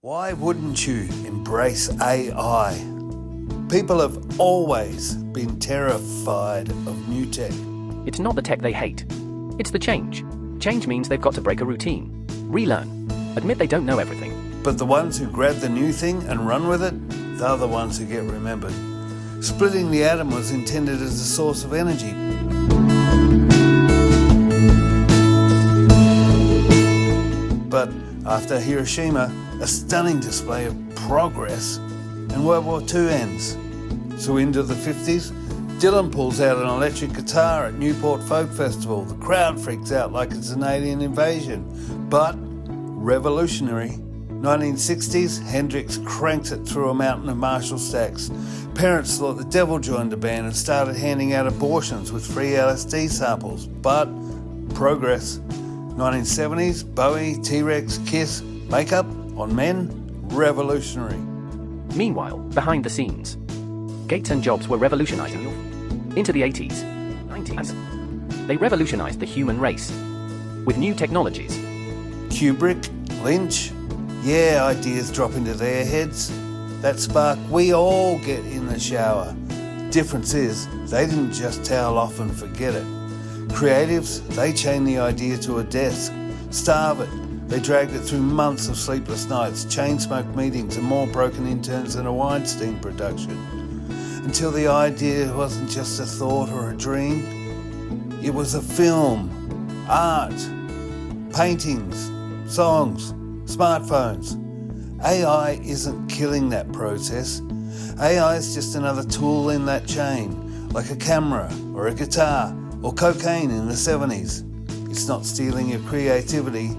Why wouldn't you embrace AI? People have always been terrified of new tech. It's not the tech they hate. It's the change. Change means they've got to break a routine, relearn, admit they don't know everything. But the ones who grab the new thing and run with it, they're the ones who get remembered. Splitting the atom was intended as a source of energy. But after Hiroshima, a stunning display of progress, and World War II ends. So into the 50s, Dylan pulls out an electric guitar at Newport Folk Festival. The crowd freaks out like it's an alien invasion. But revolutionary. 1960s, Hendrix cranks it through a mountain of Marshall stacks. Parents thought the devil joined the band and started handing out abortions with free LSD samples. But progress. 1970s, Bowie, T-Rex, Kiss, makeup on men, revolutionary. Meanwhile, behind the scenes, Gates and Jobs were revolutionizing you. Into the 80s, 90s, they revolutionized the human race with new technologies. Kubrick, Lynch, yeah, ideas drop into their heads. That spark we all get in the shower. Difference is, they didn't just towel off and forget it. Creatives, they chained the idea to a desk. Starve it. They dragged it through months of sleepless nights, chain-smoked meetings, and more broken interns than a Weinstein production. Until the idea wasn't just a thought or a dream. It was a film, art, paintings, songs, smartphones. AI isn't killing that process. AI is just another tool in that chain, like a camera or a guitar or cocaine in the 70s. It's not stealing your creativity.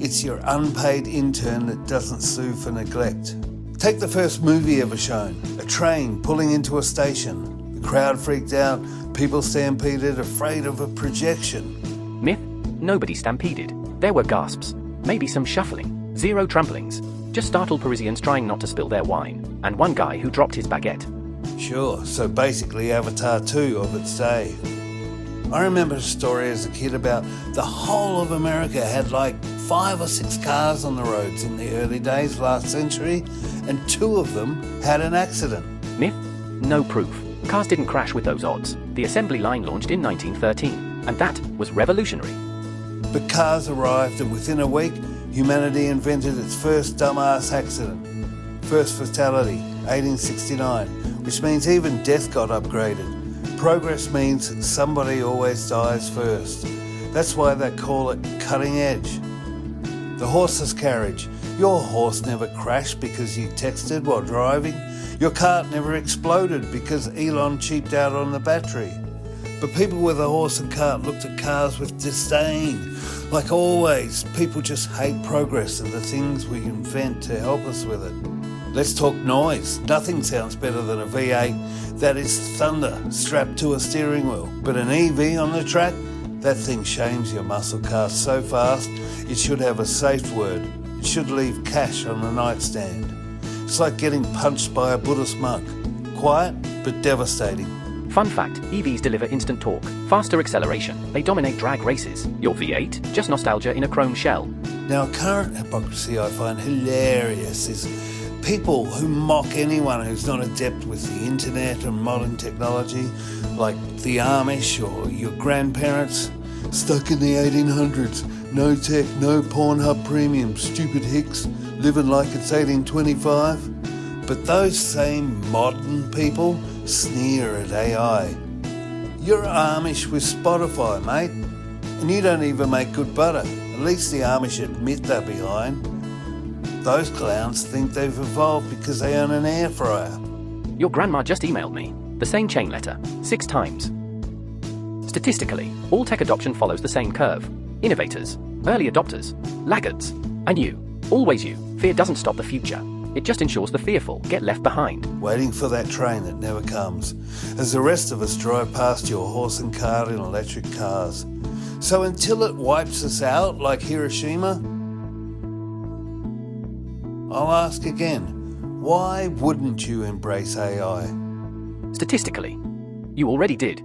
It's your unpaid intern that doesn't sue for neglect. Take the first movie ever shown, a train pulling into a station. The crowd freaked out, people stampeded, afraid of a projection. Myth? Nobody stampeded. There were gasps, maybe some shuffling, zero tramplings, just startled Parisians trying not to spill their wine, and one guy who dropped his baguette. Sure, so basically Avatar 2 of its day. I remember a story as a kid about the whole of America had like 5 or 6 cars on the roads in the early days last century, and 2 of them had an accident. Myth? No proof. Cars didn't crash with those odds. The assembly line launched in 1913, and that was revolutionary. But cars arrived, and within a week, humanity invented its first dumbass accident. First fatality, 1869, which means even death got upgraded. Progress means somebody always dies first. That's why they call it cutting edge. The horseless carriage. Your horse never crashed because you texted while driving. Your cart never exploded because Elon cheaped out on the battery. But people with a horse and cart looked at cars with disdain. Like always, people just hate progress and the things we invent to help us with it. Let's talk noise. Nothing sounds better than a V8 that is thunder strapped to a steering wheel. But an EV on the track, that thing shames your muscle cars so fast, it should have a safe word. It should leave cash on the nightstand. It's like getting punched by a Buddhist monk. Quiet, but devastating. Fun fact, EVs deliver instant torque, faster acceleration. They dominate drag races. Your V8, just nostalgia in a chrome shell. Now, a current hypocrisy I find hilarious is people who mock anyone who's not adept with the internet and modern technology, like the Amish or your grandparents. Stuck in the 1800s, no tech, no Pornhub premium, stupid hicks, living like it's 1825. But those same modern people sneer at AI. You're Amish with Spotify, mate, and you don't even make good butter. At least the Amish admit they're behind. Those clowns think they've evolved because they own an air fryer. Your grandma just emailed me. The same chain letter, 6 times. Statistically, all tech adoption follows the same curve. Innovators, early adopters, laggards, and you. Always you. Fear doesn't stop the future. It just ensures the fearful get left behind. Waiting for that train that never comes, as the rest of us drive past your horse and cart in electric cars. So until it wipes us out like Hiroshima, I'll ask again, why wouldn't you embrace AI? Statistically, you already did.